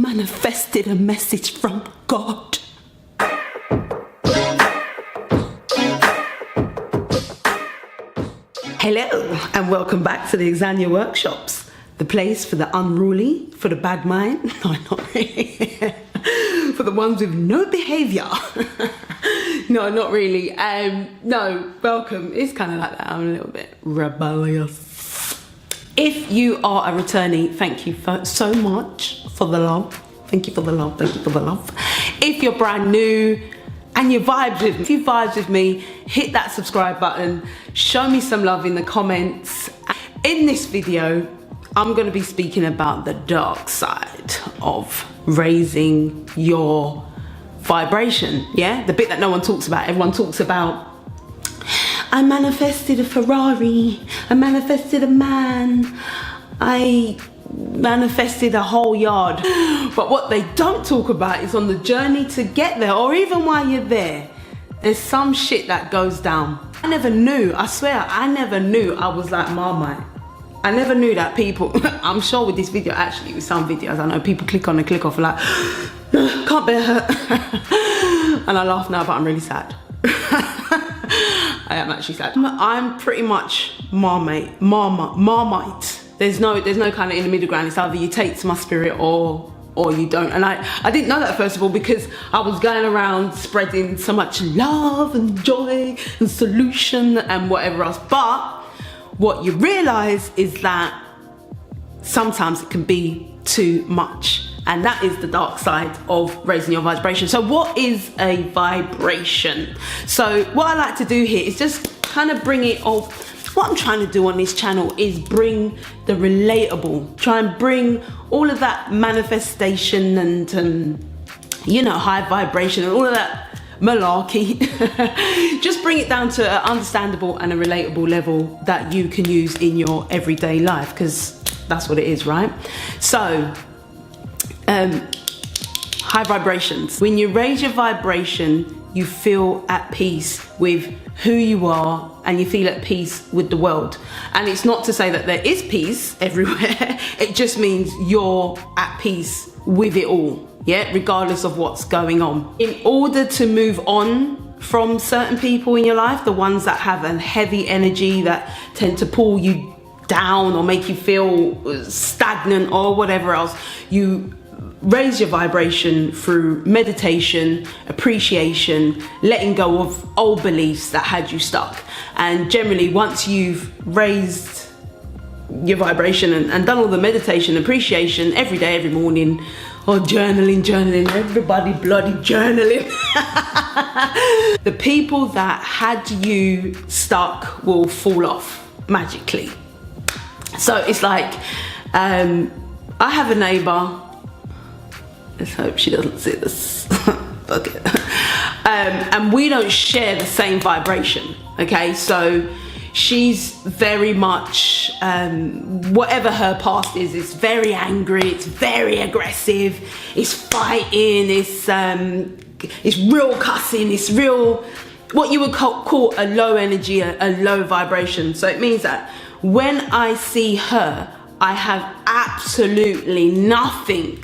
manifested a message from God. Hello and welcome back to the Azania workshops, the place for the unruly, for the bad mind, no, not really, for the ones with no behaviour. No, not really. No, welcome. It's kind of like that. I'm a little bit rebellious. If you are a returnee, thank you so much for the love. Thank you for the love. Thank you for the love. If you're brand new and you vibes with me, if you vibes with me, hit that subscribe button. Show me some love in the comments. In this video, I'm going to be speaking about the dark side of raising your vibration. Yeah, the bit that no one talks about. Everyone talks about, I manifested a Ferrari, I manifested a man, I manifested a whole yard. But what they don't talk about is on the journey to get there, or even while you're there, there's some shit that goes down. I never knew, I swear, I never knew I was like Marmite. I never knew that people, I'm sure with this video, actually with some videos, I know people click on and click off like, can't bear her. And I laugh now, but I'm really sad. I am actually sad. I'm pretty much Marmite. There's no kind of in the middle ground. It's either you take to my spirit or you don't. And I didn't know that, first of all, because I was going around spreading so much love and joy and solution and whatever else. But what you realize is that sometimes it can be too much. And that is the dark side of raising your vibration. So what is a vibration? So what I like to do here is just kind of bring it all. What I'm trying to do on this channel is bring the relatable, try and bring all of that manifestation and, you know, high vibration and all of that malarkey. Just bring it down to an understandable and a relatable level that you can use in your everyday life, because that's what it is, right? So, high vibrations. When you raise your vibration, you feel at peace with who you are and you feel at peace with the world. And it's not to say that there is peace everywhere. It just means you're at peace with it all, yeah, regardless of what's going on. In order to move on from certain people in your life, the ones that have a heavy energy that tend to pull you down or make you feel stagnant or whatever else, you raise your vibration through meditation, appreciation, letting go of old beliefs that had you stuck. And generally, once you've raised your vibration and done all the meditation, appreciation every day, every morning, or journaling, everybody bloody journaling. The people that had you stuck will fall off magically. So it's like, I have a neighbor. Let's hope she doesn't see this. Fuck it. And we don't share the same vibration, okay? So she's very much, whatever her past is, it's very angry, it's very aggressive, it's fighting, it's real cussing, it's real, what you would call a low energy, a low vibration. So it means that when I see her, I have absolutely nothing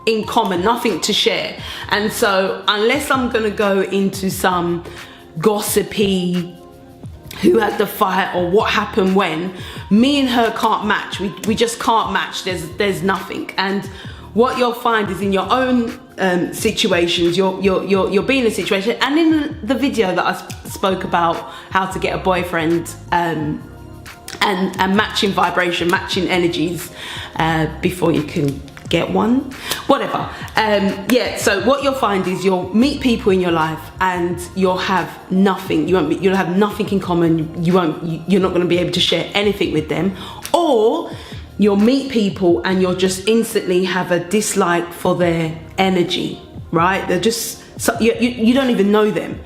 in common, nothing to share. And so unless I'm gonna go into some gossipy who had the fight or what happened when, me and her can't match. We just can't match. There's nothing. And what you'll find is in your own situations, you'll be in a situation, and in the video that I spoke about how to get a boyfriend, and matching vibration, matching energies before you can get one, whatever. Yeah, so what you'll find is you'll meet people in your life and you'll have nothing. You'll have nothing in common. You're not going to be able to share anything with them. Or you'll meet people and you'll just instantly have a dislike for their energy, right? They're just, you don't even know them,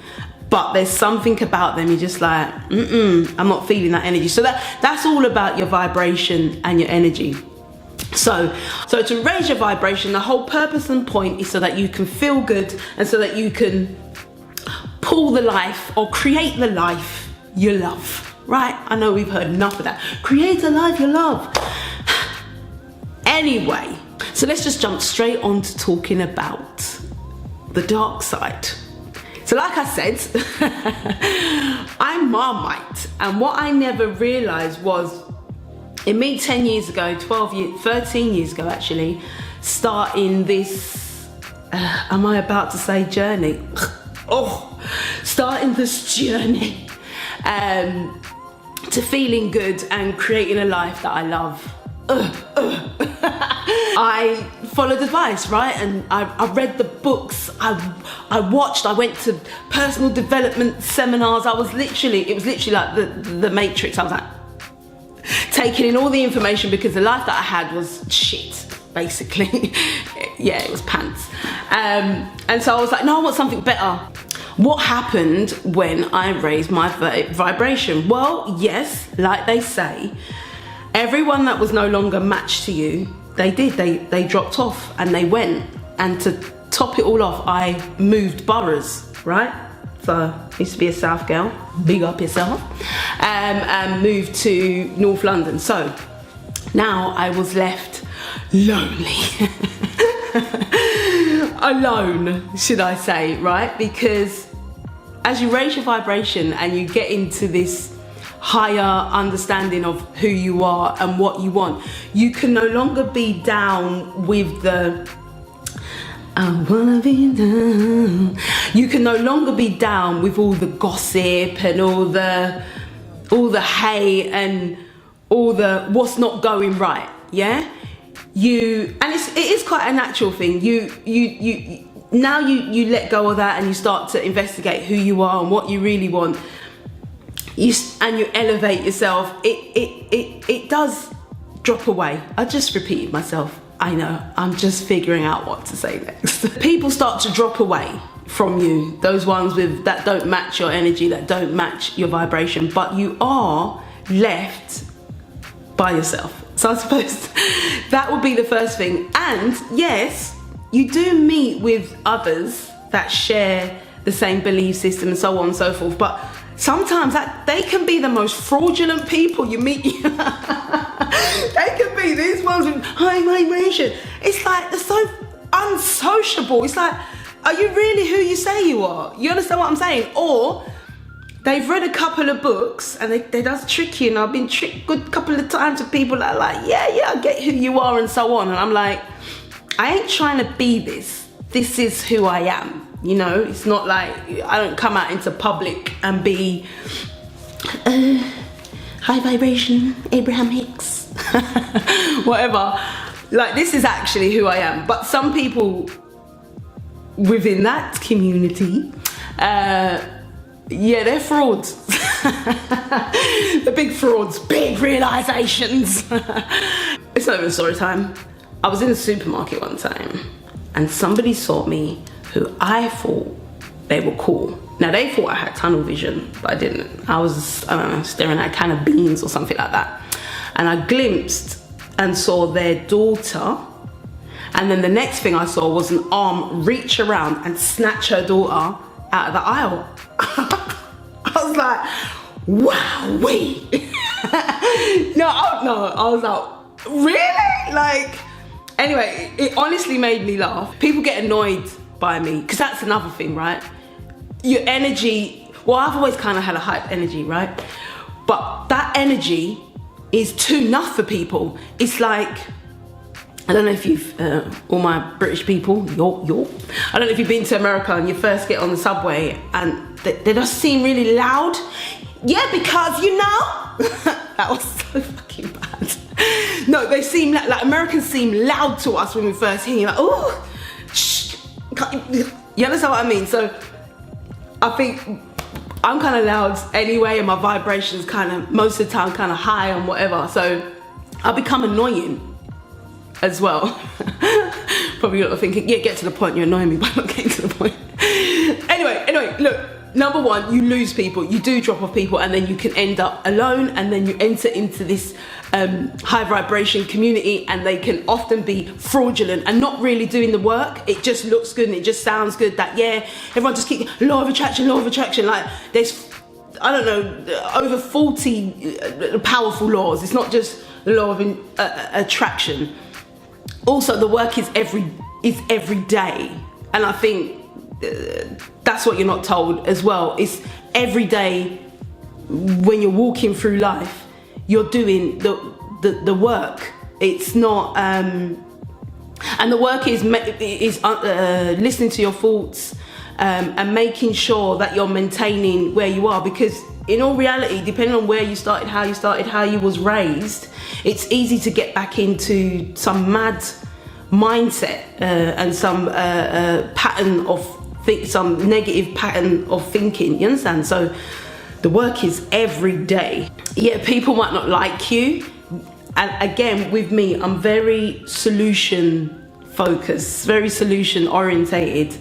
but there's something about them, you're just like, I'm not feeling that energy. So that's all about your vibration and your energy. So to raise your vibration, the whole purpose and point is so that you can feel good and so that you can pull the life or create the life you love, right? I know we've heard enough of that. Create a life you love. Anyway, So let's just jump straight on to talking about the dark side. So like I said, I'm Marmite, and what I never realized was in me 10 years ago, 13 years ago actually, starting this, am I about to say journey? Starting this journey to feeling good and creating a life that I love. I followed advice, right? And I read the books, I watched, I went to personal development seminars. It was literally like the Matrix. I was like taking in all the information because the life that I had was shit, basically. Yeah, it was pants. And so I was like, no, I want something better. What happened when I raised my vibration? Well, yes, like they say, everyone that was no longer matched to you, they dropped off and they went. And to top it all off, I moved boroughs, right? So I used to be a South girl, big up yourself, and moved to North London. So now I was left lonely. Alone, should I say, right? Because as you raise your vibration and you get into this higher understanding of who you are and what you want, you can no longer be down with the I wanna be down. You can no longer be down with all the gossip and all the hate and all the what's not going right. Yeah, it is quite a natural thing. You now you let go of that and you start to investigate who you are and what you really want. You elevate yourself. It does drop away. I just repeated myself. I know, I'm just figuring out what to say next. People start to drop away from you, those ones that don't match your energy, that don't match your vibration, but you are left by yourself. So I suppose that would be the first thing. And yes, you do meet with others that share the same belief system and so on and so forth, but sometimes they can be the most fraudulent people you meet. They can be these ones with high vibration. It's like they're so unsociable. It's like, are you really who you say you are? You understand what I'm saying? Or they've read a couple of books and they does trick you, and I've been tricked a good couple of times with people that are like, yeah, I get who you are and so on. And I'm like, I ain't trying to be this. This is who I am. You know, it's not like I don't come out into public and be high vibration, Abraham Hicks, whatever. Like, this is actually who I am. But some people within that community, yeah, they're frauds. The big frauds, big realizations. It's not even story time. I was in a supermarket one time and somebody saw me who I thought they were cool. Now, they thought I had tunnel vision, but I didn't. I was, I don't know, staring at a can of beans or something like that. And I glimpsed and saw their daughter. And then the next thing I saw was an arm reach around and snatch her daughter out of the aisle. I was like, wow, wait. No, I was like, really? Like, anyway, it honestly made me laugh. People get annoyed by me, because that's another thing, right? Your energy, well, I've always kind of had a hype energy, right? But that energy is too enough for people. It's like, I don't know if you've, all my British people, I don't know if you've been to America and you first get on the subway and they just seem really loud. Yeah, because you know, that was so fucking bad. No, they seem like Americans seem loud to us when we first hear, like, oh, shh. You understand what I mean? So I think I'm kind of loud anyway, and my vibration's kind of most of the time kind of high and whatever. So I become annoying as well. Probably not thinking, yeah, get to the point. You're annoying me by not getting to the point. Anyway, look. Number one, you lose people, you do drop off people, and then you can end up alone, and then you enter into this high vibration community, and they can often be fraudulent and not really doing the work. It just looks good and it just sounds good that, yeah, everyone just keep law of attraction. Like, there's, I don't know, over 40 powerful laws. It's not just the law of attraction. also the work is every day, and I think that's what you're not told as well. It's every day when you're walking through life, you're doing the work. It's not, and the work is listening to your thoughts and making sure that you're maintaining where you are, because in all reality, depending on where you started, how you was raised, it's easy to get back into some mad mindset and some pattern of some negative pattern of thinking, you understand? So the work is every day. Yeah, people might not like you, and again, with me, I'm very solution focused, very solution orientated,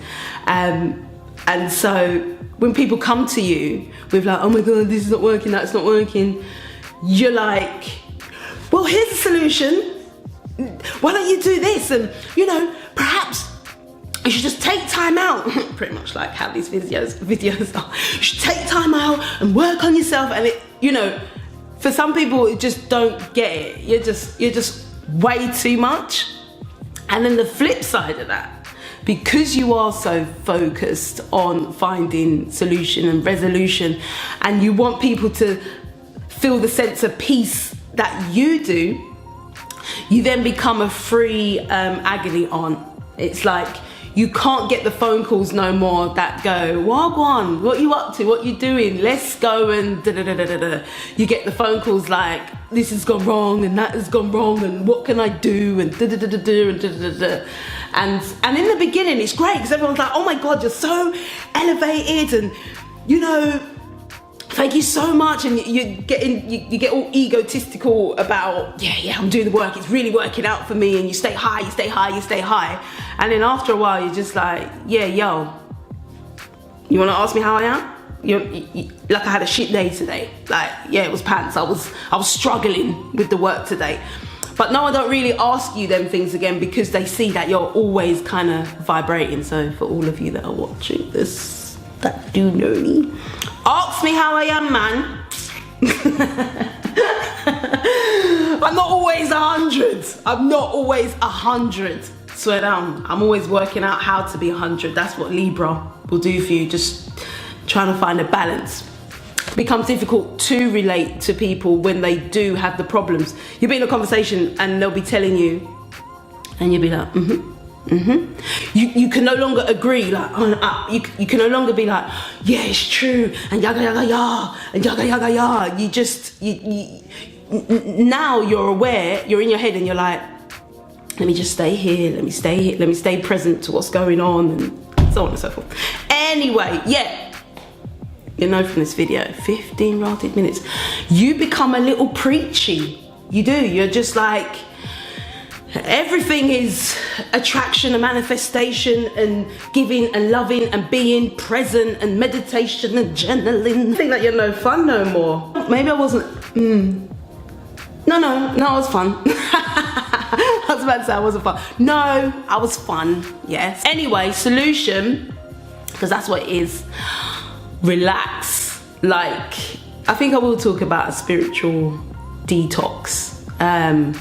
and so when people come to you with like, oh my god, this is not working, that's not working, you're like, well, here's a solution, why don't you do this, and you know, perhaps you should just take time out, pretty much like how these videos are. You should take time out and work on yourself, and it, you know, for some people it just don't get it. You're just way too much. And then the flip side of that, because you are so focused on finding solution and resolution, and you want people to feel the sense of peace that you do, you then become a free agony aunt. It's like, you can't get the phone calls no more that go, Wagwan, what you up to? What you doing? Let's go and da da da da da da. You get the phone calls like, this has gone wrong and that has gone wrong and what can I do and da da da da da and da da da da. And in the beginning it's great because everyone's like, oh my god, you're so elevated and you know, thank you so much, and you get all egotistical about, yeah, I'm doing the work, it's really working out for me, and you stay high, and then after a while you're just like, yeah, yo, you want to ask me how I am? Like I had a shit day today, like, yeah, it was pants, I was struggling with the work today. But no, I don't really ask you them things again because they see that you're always kind of vibrating. So for all of you that are watching this, that do know me, ask me how I am, man. I'm not always 100. I'm not always 100. Swear down. I'm always working out how to be 100. That's what Libra will do for you. Just trying to find a balance. It becomes difficult to relate to people when they do have the problems. You'll be in a conversation and they'll be telling you, and you'll be like, You can no longer agree, like, you can no longer be like, yeah, it's true, and yaga yaga ya, and yaga yaga ya. You just, now you're aware, you're in your head and you're like, let me just stay here, let me stay present to what's going on, and so on and so forth. Anyway, yeah, you know from this video, 15 rotted minutes, you become a little preachy. You do, you're just like, everything is attraction and manifestation and giving and loving and being present and meditation and journaling. I think that you're no fun no more. Maybe I wasn't, No, I was fun. I was about to say I wasn't fun. No, I was fun, yes. Anyway, solution, because that's what it is. Relax. Like, I think I will talk about a spiritual detox. And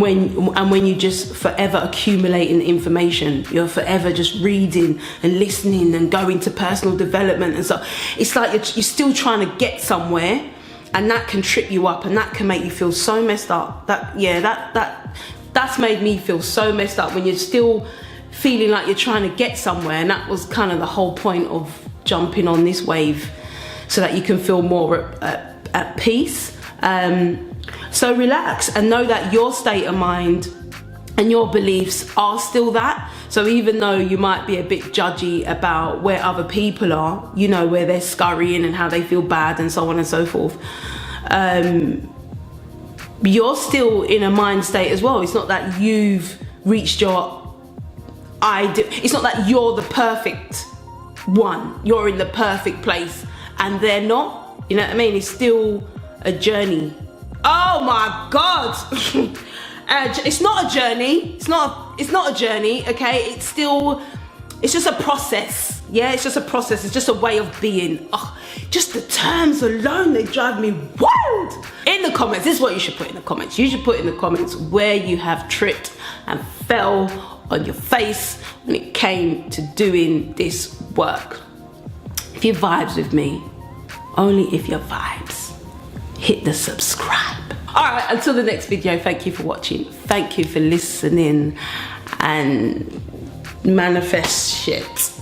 when you just forever accumulating information, you're forever just reading and listening and going to personal development and so it's like you're still trying to get somewhere, and that can trip you up and that can make you feel so messed up. That's made me feel so messed up when you're still feeling like you're trying to get somewhere, and that was kind of the whole point of jumping on this wave, so that you can feel more at peace. So relax and know that your state of mind and your beliefs are still that. So even though you might be a bit judgy about where other people are, you know, where they're scurrying and how they feel bad and so on and so forth, you're still in a mind state as well. It's not that you've reached your ideal. It's not that you're the perfect one. You're in the perfect place and they're not. You know what I mean? It's still a journey. Oh my God. It's not a journey. It's not a journey, okay? It's just a process. Yeah, it's just a process. It's just a way of being. Oh, just the terms alone, they drive me wild. In the comments, this is what you should put in the comments. You should put in the comments where you have tripped and fell on your face when it came to doing this work. If you vibes with me, only if your vibes, hit the subscribe. All right, until the next video, thank you for watching. Thank you for listening, and manifest shit.